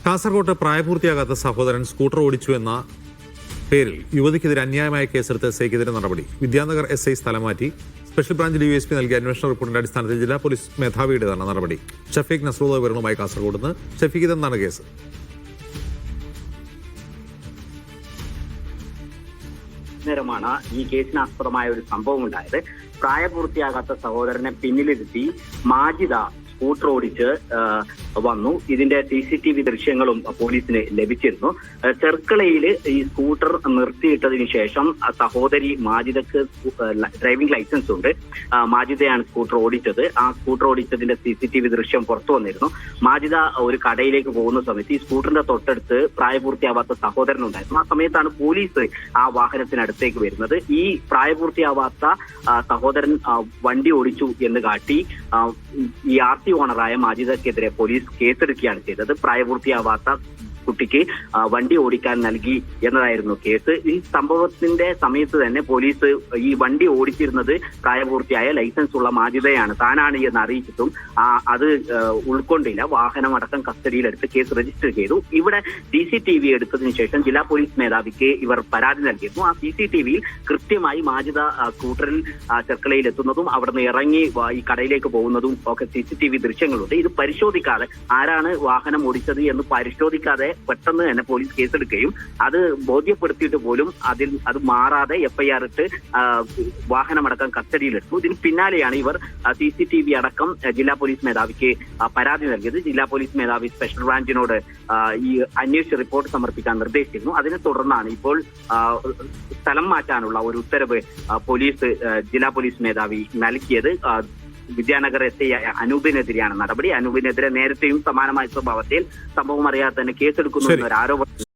കാസർകോട്ട് പ്രായപൂർത്തിയാകാത്ത സഹോദരൻ സ്കൂട്ടർ ഓടിച്ചു എന്ന പേരിൽ യുവതിക്കെതിരെ അന്യായമായ കേസെടുത്ത് എസ്ഐക്കെതിരെ നടപടി. വിദ്യാനഗർ എസ്ഐ സ്ഥലം മാറ്റി. സ്പെഷ്യൽ ബ്രാഞ്ച് DYSP നൽകിയ അന്വേഷണ റിപ്പോർട്ടിന്റെ അടിസ്ഥാനത്തിൽ ജില്ലാ പോലീസ് മേധാവിയുടേതാണ് നടപടി. ഷഫീഖ് നസ്രുള്ള വിവരണവുമായി കാസർകോട് നിന്ന്. ഷഫീഖ്, ഇതെന്താണ് കേസ്? നേരമാണ് ഈ കേസിനാസ്പദമായ ഒരു സംഭവം ഉണ്ടായത്. പ്രായപൂർത്തിയാകാത്ത സഹോദരനെ പിന്നിലിരുത്തി മാജിദ സ്കൂട്ടർ ഓടിച്ച് വന്നു. ഇതിന്റെ CCTV ദൃശ്യങ്ങളും പോലീസിന് ലഭിച്ചിരുന്നു. ചെർക്കളയിൽ ഈ സ്കൂട്ടർ നിർത്തിയിട്ടതിനു ശേഷം സഹോദരി മാജിദക്ക് ഡ്രൈവിംഗ് ലൈസൻസ് ഉണ്ട്. മാജിദയാണ് സ്കൂട്ടർ ഓടിച്ചത്. ആ സ്കൂട്ടർ ഓടിച്ചതിന്റെ CCTV ദൃശ്യം പുറത്തു വന്നിരുന്നു. മാജിദ ഒരു കടയിലേക്ക് പോകുന്ന സമയത്ത് ഈ സ്കൂട്ടറിന്റെ തൊട്ടടുത്ത് പ്രായപൂർത്തിയാവാത്ത സഹോദരൻ ഉണ്ടായിരുന്നു. ആ സമയത്താണ് പോലീസ് ആ വാഹനത്തിനടുത്തേക്ക് വരുന്നത്. ഈ പ്രായപൂർത്തിയാവാത്ത സഹോദരൻ വണ്ടി ഓടിച്ചു എന്ന് കാട്ടി ഈ RC ഓണറായ മാജിദക്കെതിരെ പോലീസ് കേസെടുക്കുകയാണ് ചെയ്തത്. പ്രായപൂർത്തിയാവാത്ത കുട്ടിക്ക് വണ്ടി ഓടിക്കാൻ നൽകി എന്നതായിരുന്നു കേസ്. ഈ സംഭവത്തിന്റെ സമയത്ത് തന്നെ പോലീസ് ഈ വണ്ടി ഓടിച്ചിരുന്നത് പ്രായപൂർത്തിയായ ലൈസൻസ് ഉള്ള മാജിദയാണ്, താനാണ് എന്ന് അറിയിച്ചിട്ടും അത് ഉൾക്കൊണ്ടില്ല. വാഹനമടക്കം കസ്റ്റഡിയിലെടുത്ത് കേസ് രജിസ്റ്റർ ചെയ്തു. ഇവിടെ CCTV എടുത്തതിനു ശേഷം ജില്ലാ പോലീസ് മേധാവിക്ക് ഇവർ പരാതി നൽകിയിരുന്നു. ആ CCTVയിൽ കൃത്യമായി മാജിദ സ്കൂട്ടറിൽ ചെർക്കളയിൽ എത്തുന്നതും അവിടുന്ന് ഇറങ്ങി ഈ കടയിലേക്ക് പോകുന്നതും ഒക്കെ CCTV ദൃശ്യങ്ങളുണ്ട്. ഇത് പരിശോധിക്കാതെ ആരാണ് വാഹനം ഓടിച്ചത് എന്ന് പരിശോധിക്കാതെ പെട്ടെന്ന് തന്നെ പോലീസ് കേസെടുക്കുകയും അത് ബോധ്യപ്പെടുത്തിയിട്ട് പോലും അത് മാറാതെ FIR ഇട്ട് വാഹനമടക്കം കസ്റ്റഡിയിലെടുത്തു. ഇതിന് പിന്നാലെയാണ് ഇവർ CCTV അടക്കം ജില്ലാ പോലീസ് മേധാവിക്ക് പരാതി നൽകിയത്. ജില്ലാ പോലീസ് മേധാവി സ്പെഷ്യൽ ബ്രാഞ്ചിനോട് ഈ അന്വേഷിച്ച് റിപ്പോർട്ട് സമർപ്പിക്കാൻ നിർദ്ദേശിച്ചിരുന്നു. അതിനെ തുടർന്നാണ് ഇപ്പോൾ സ്ഥലം മാറ്റാനുള്ള ഒരു ഉത്തരവ് ജില്ലാ പോലീസ് മേധാവി നൽകിയത്. വിദ്യാനഗർ SI അനൂപിനെതിരെയാണ് നടപടി. അനൂപിനെതിരെ നേരത്തെയും സമാനമായ സ്വഭാവത്തിൽ സംഭവം അറിയാതെ തന്നെ കേസെടുക്കുന്നു എന്നൊരു ആരോപണം